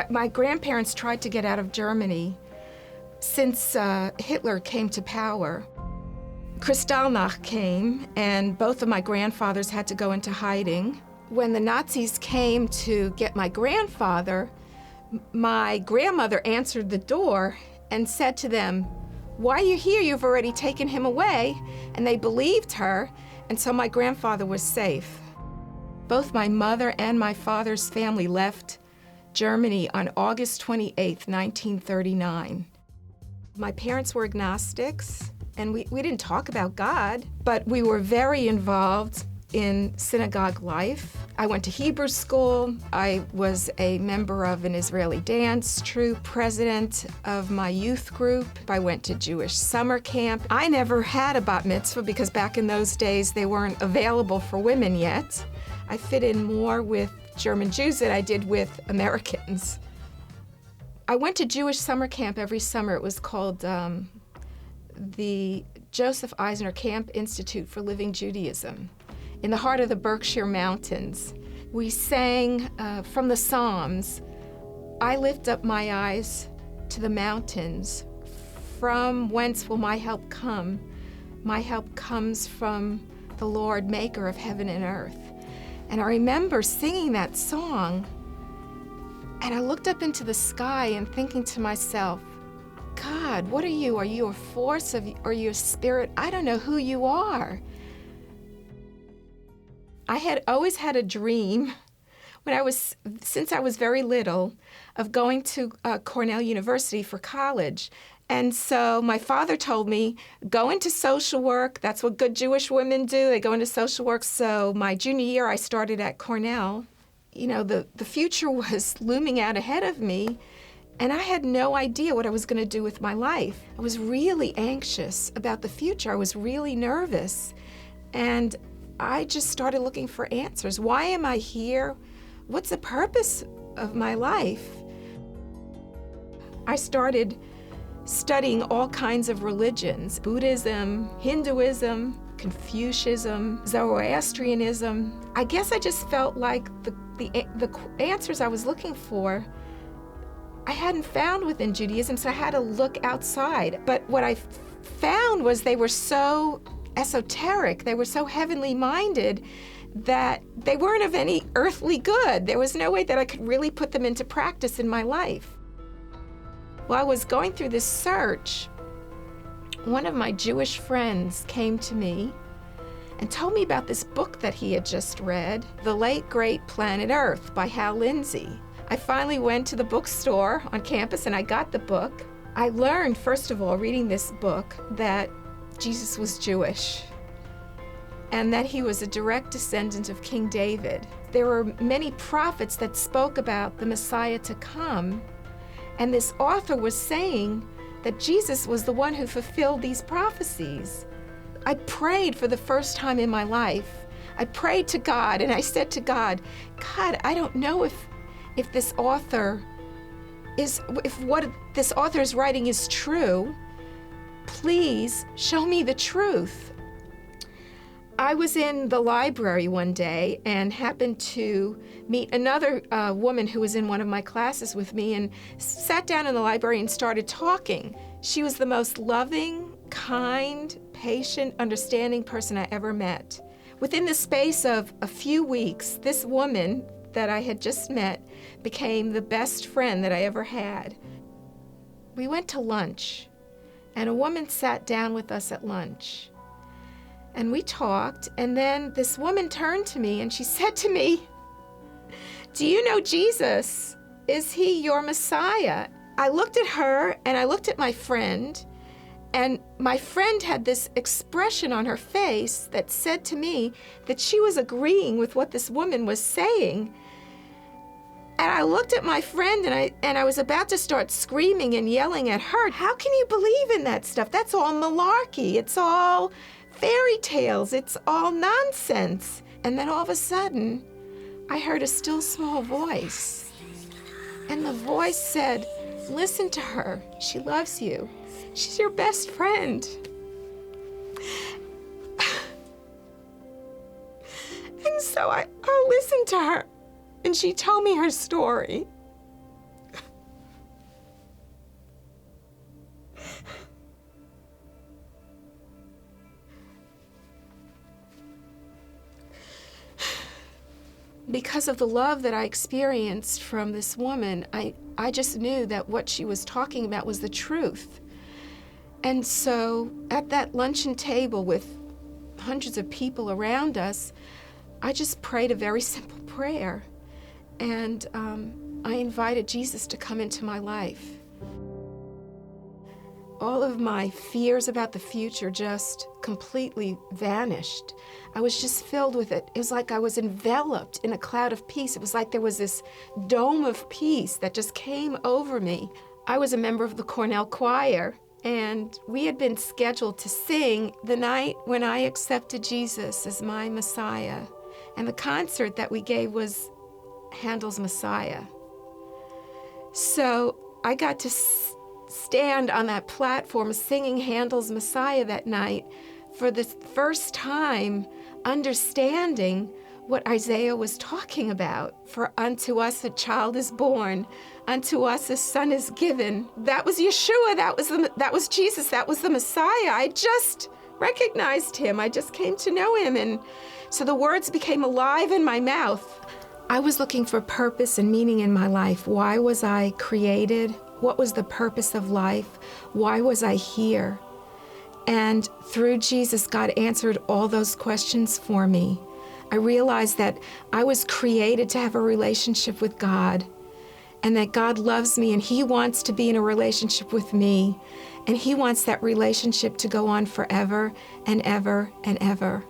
My grandparents tried to get out of Germany since Hitler came to power. Kristallnacht came, and both of my grandfathers had to go into hiding. When the Nazis came to get my grandfather, my grandmother answered the door and said to them, "Why are you here? You've already taken him away." And they believed her, and so my grandfather was safe. Both my mother and my father's family left Germany on August 28th, 1939. My parents were agnostics, and we didn't talk about God, but we were very involved in synagogue life. I went to Hebrew school. I was a member of an Israeli dance troupe, president of my youth group. I went to Jewish summer camp. I never had a bat mitzvah because back in those days they weren't available for women yet. I fit in more with German Jews than I did with Americans. I went to Jewish summer camp every summer. It was called the Joseph Eisner Camp Institute for Living Judaism in the heart of the Berkshire Mountains. We sang from the Psalms, "I lift up my eyes to the mountains. From whence will my help come? My help comes from the Lord, maker of heaven and earth." And I remember singing that song, and I looked up into the sky and thinking to myself, God, what are you? Are you a force? Are you a spirit? I don't know who you are. I had always had a dream since I was very little, of going to Cornell University for college. And so my father told me, go into social work. That's what good Jewish women do. They go into social work. So my junior year, I started at Cornell. You know, the future was looming out ahead of me, and I had no idea what I was going to do with my life. I was really anxious about the future. I was really nervous. And I just started looking for answers. Why am I here? What's the purpose of my life? I started studying all kinds of religions: Buddhism, Hinduism, Confucianism, Zoroastrianism. I guess I just felt like the answers I was looking for, I hadn't found within Judaism, so I had to look outside. But what I found was they were so esoteric, they were so heavenly minded, that they weren't of any earthly good. There was no way that I could really put them into practice in my life. While I was going through this search, one of my Jewish friends came to me and told me about this book that he had just read, The Late Great Planet Earth by Hal Lindsey. I finally went to the bookstore on campus and I got the book. I learned, first of all, reading this book, that Jesus was Jewish and that he was a direct descendant of King David. There were many prophets that spoke about the Messiah to come, and this author was saying that Jesus was the one who fulfilled these prophecies. I prayed for the first time in my life. I prayed to God and I said to God, I don't know if what this author is writing is true. Please show me the truth. I was in the library one day and happened to meet another woman who was in one of my classes with me, and sat down in the library and started talking. She was the most loving, kind, patient, understanding person I ever met. Within the space of a few weeks, this woman that I had just met became the best friend that I ever had. We went to lunch, and a woman sat down with us at lunch. And we talked, and then this woman turned to me and she said to me, "Do you know Jesus? Is he your Messiah?" I looked at her and I looked at my friend, and my friend had this expression on her face that said to me that she was agreeing with what this woman was saying. And I looked at my friend and I was about to start screaming and yelling at her. How can you believe in that stuff? That's all malarkey. It's all fairy tales. It's all nonsense. And then all of a sudden, I heard a still small voice. And the voice said, "Listen to her. She loves you. She's your best friend." And so I listened to her. And she told me her story. because of the love that I experienced from this woman, I just knew that what she was talking about was the truth. And so at that luncheon table with hundreds of people around us, I just prayed a very simple prayer. And I invited Jesus to come into my life. All of my fears about the future just completely vanished. I was just filled with it. It was like I was enveloped in a cloud of peace. It was like there was this dome of peace that just came over me. I was a member of the Cornell Choir, and we had been scheduled to sing the night when I accepted Jesus as my Messiah. And the concert that we gave was Handel's Messiah. So I got to stand on that platform singing Handel's Messiah that night for the first time, understanding what Isaiah was talking about. For unto us a child is born, unto us a son is given. That was Yeshua, that was Jesus, that was the Messiah. I just recognized him. I just came to know him. And so the words became alive in my mouth. I was looking for purpose and meaning in my life. Why was I created? What was the purpose of life? Why was I here? And through Jesus, God answered all those questions for me. I realized that I was created to have a relationship with God, and that God loves me and he wants to be in a relationship with me, and he wants that relationship to go on forever and ever and ever.